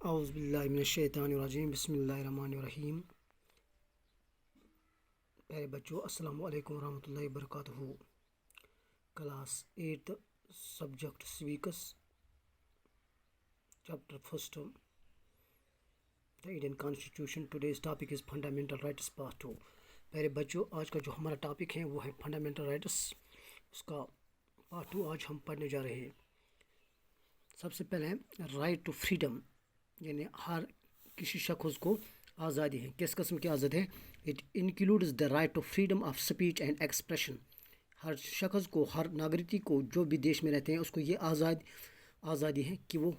اعوذ باللہ من الشیطان الرجیم بسم اللہ الرحمن الرحیم. پیارے بچوں السلام علیکم ورحمۃ اللہ وبرکاتہ. Class 8 subject civics chapter first the Indian constitution. Today's topic is fundamental rights part 2. پیارے بچوں آج کا جو ہمارا ٹاپک ہے وہ ہے فنڈامنٹل رائٹس. اس کا پارٹ 2 آج ہم پڑھنے جا رہے ہیں. سب سے پہلے رائٹ ٹو فریڈم، یعنی ہر کسی شخص کو آزادی ہے. کس قسم کی آزادی ہے؟ It includes the right to freedom of speech and expression. ہر شخص کو، ہر ناگرکی کو جو بھی دیش میں رہتے ہیں اس کو یہ آزادی ہے کہ وہ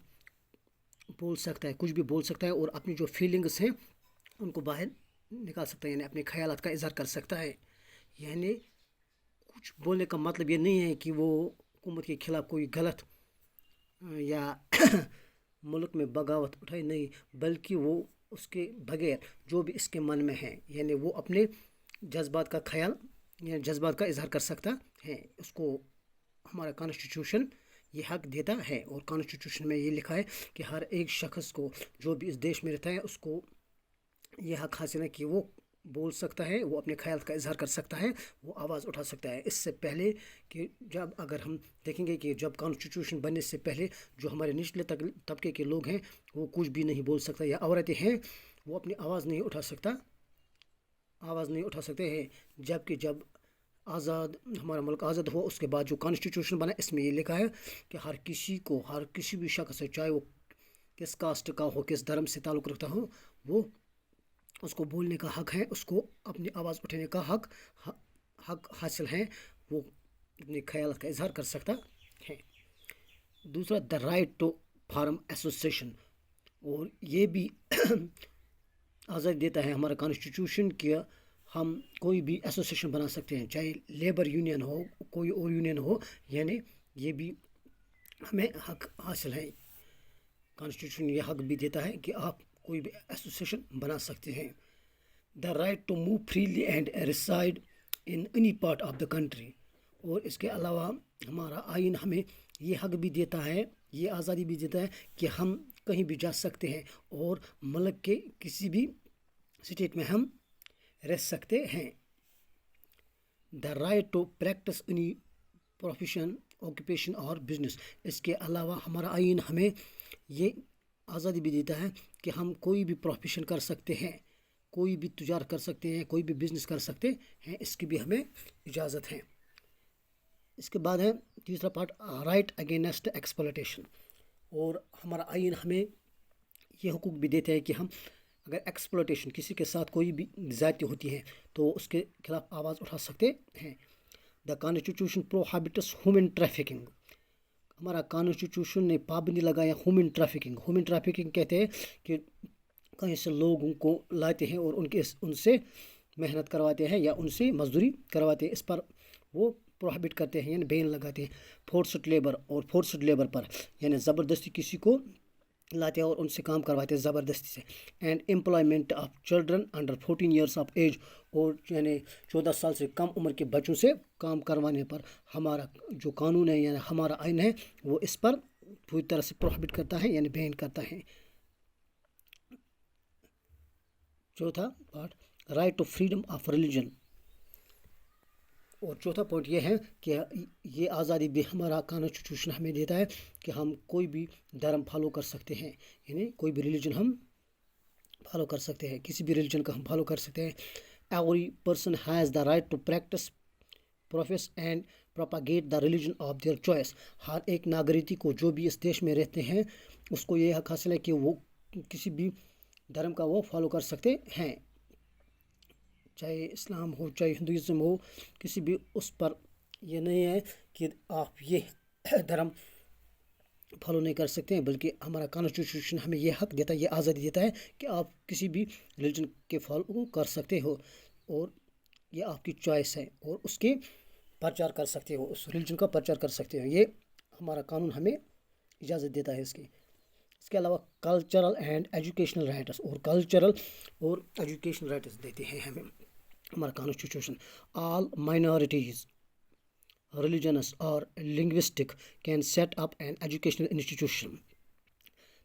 بول سکتا ہے، کچھ بھی بول سکتا ہے اور اپنی جو فیلنگس ہیں ان کو باہر نکال سکتا ہے، یعنی اپنے خیالات کا اظہار کر سکتا ہے. یعنی کچھ بولنے کا مطلب یہ نہیں ہے کہ وہ حکومت کے خلاف کوئی غلط یا ملک میں بغاوت اٹھائے، نہیں، بلکہ وہ اس کے بغیر جو بھی اس کے من میں ہے، یعنی وہ اپنے جذبات کا خیال یعنی جذبات کا اظہار کر سکتا ہے. اس کو ہمارا کانسٹیٹیوشن یہ حق دیتا ہے، اور کانسٹیٹیوشن میں یہ لکھا ہے کہ ہر ایک شخص کو جو بھی اس دیش میں رہتا ہے اس کو یہ حق حاصل ہے کہ وہ بول سکتا ہے، وہ اپنے خیال کا اظہار کر سکتا ہے، وہ آواز اٹھا سکتا ہے. اس سے پہلے کہ جب اگر ہم دیکھیں گے کہ جب کانسٹیٹیوشن بننے سے پہلے جو ہمارے نچلے طبقے کے لوگ ہیں وہ کچھ بھی نہیں بول سکتا، یا عورتیں ہیں وہ اپنی آواز نہیں اٹھا سکتے ہیں. جبکہ جب ہمارا ملک آزاد ہوا اس کے بعد جو کانسٹیٹیوشن بنا اس میں یہ لکھا ہے کہ ہر کسی بھی شخص سے، چاہے وہ کس کاسٹ کا ہو، کس دھرم سے تعلق رکھتا ہو، وہ اس کو بولنے کا حق ہے، اس کو اپنی آواز اٹھانے کا حق حاصل ہے، وہ اپنے خیالات کا اظہار کر سکتا ہے. دوسرا the right to form association, اور یہ بھی آزادی دیتا ہے ہمارا کانسٹیٹیوشن کہ ہم کوئی بھی ایسوسیشن بنا سکتے ہیں، چاہے لیبر یونین ہو، کوئی اور یونین ہو، یعنی یہ بھی ہمیں حق حاصل ہے. کانسٹیٹیوشن یہ حق بھی دیتا ہے کہ آپ کوئی بھی ایسوسیشن بنا سکتے ہیں. The right to move freely and reside in any part of the country, اور اس کے علاوہ ہمارا آئین ہمیں یہ حق بھی دیتا ہے، یہ آزادی بھی دیتا ہے کہ ہم کہیں بھی جا سکتے ہیں اور ملک کے کسی بھی اسٹیٹ میں ہم رہ سکتے ہیں. The right to practice any profession, occupation اور بزنس، اس کے علاوہ ہمارا آئین ہمیں یہ آزادی بھی دیتا ہے کہ ہم کوئی بھی پروفیشن کر سکتے ہیں، کوئی بھی تجارت کر سکتے ہیں، کوئی بھی بزنس کر سکتے ہیں، اس کی بھی ہمیں اجازت ہے. اس کے بعد ہے تیسرا پارٹ رائٹ اگینسٹ ایکسپلوٹیشن، اور ہمارا آئین ہمیں یہ حقوق بھی دیتے ہیں کہ ہم اگر ایکسپلوٹیشن کسی کے ساتھ کوئی بھی زیادتی ہوتی ہے تو اس کے خلاف آواز اٹھا سکتے ہیں. The constitution prohibits human trafficking, ہمارا کانسٹیٹیوشن نے پابندی لگایا ہیومن ٹریفکنگ کہتے ہیں کہ کہیں سے لوگوں کو لاتے ہیں اور ان سے محنت کرواتے ہیں یا ان سے مزدوری کرواتے ہیں. اس پر وہ پروہیبٹ کرتے ہیں، یعنی بین لگاتے ہیں. فورسڈ لیبر پر، یعنی زبردستی کسی کو لاتے ہیں اور ان سے کام کرواتے ہیں زبردستی سے. And employment of children under 14 years of age, اور یعنی 14 سال سے کم عمر کے بچوں سے کام کروانے پر ہمارا جو قانون ہے، یعنی ہمارا آئین ہے، وہ اس پر پوری طرح سے پروہیبٹ کرتا ہے، یعنی بین کرتا ہے. چوتھا part right to freedom of religion, اور چوتھا پوائنٹ یہ ہے کہ یہ آزادی بھی ہمارا کانسٹیٹیوشن ہمیں دیتا ہے کہ ہم کوئی بھی دھرم فالو کر سکتے ہیں، یعنی کوئی بھی ریلیجن ہم فالو کر سکتے ہیں، کسی بھی ریلیجن کا ہم فالو کر سکتے ہیں. Every person has the right to practice, profess and propagate the religion of their choice. ہر ایک ناگرکی کو جو بھی اس دیش میں رہتے ہیں اس کو یہ حق حاصل ہے کہ وہ کسی بھی دھرم کا وہ فالو کر سکتے ہیں، چاہے اسلام ہو، چاہے ہندوازم ہو، کسی بھی اس پر یہ نہیں ہے کہ آپ یہ دھرم فالو نہیں کر سکتے ہیں، بلکہ ہمارا کانسٹیٹیوشن ہمیں یہ حق دیتا ہے، یہ آزادی دیتا ہے کہ آپ کسی بھی ریلیجن کے فالو کر سکتے ہو، اور یہ آپ کی چوائس ہے، اور اس کے پرچار کر سکتے ہو، اس ریلیجن کا پرچار کر سکتے ہو. یہ ہمارا قانون ہمیں اجازت دیتا ہے اس کی. اس کے علاوہ کلچرل اینڈ ایجوکیشنل رائٹس، اور ایجوکیشنل رائٹس دیتے ہیں ہمیں ہمارا کانسٹیٹیوشن. آل مائنارٹیز، ریلیجنس اور linguistic can set up an educational institution.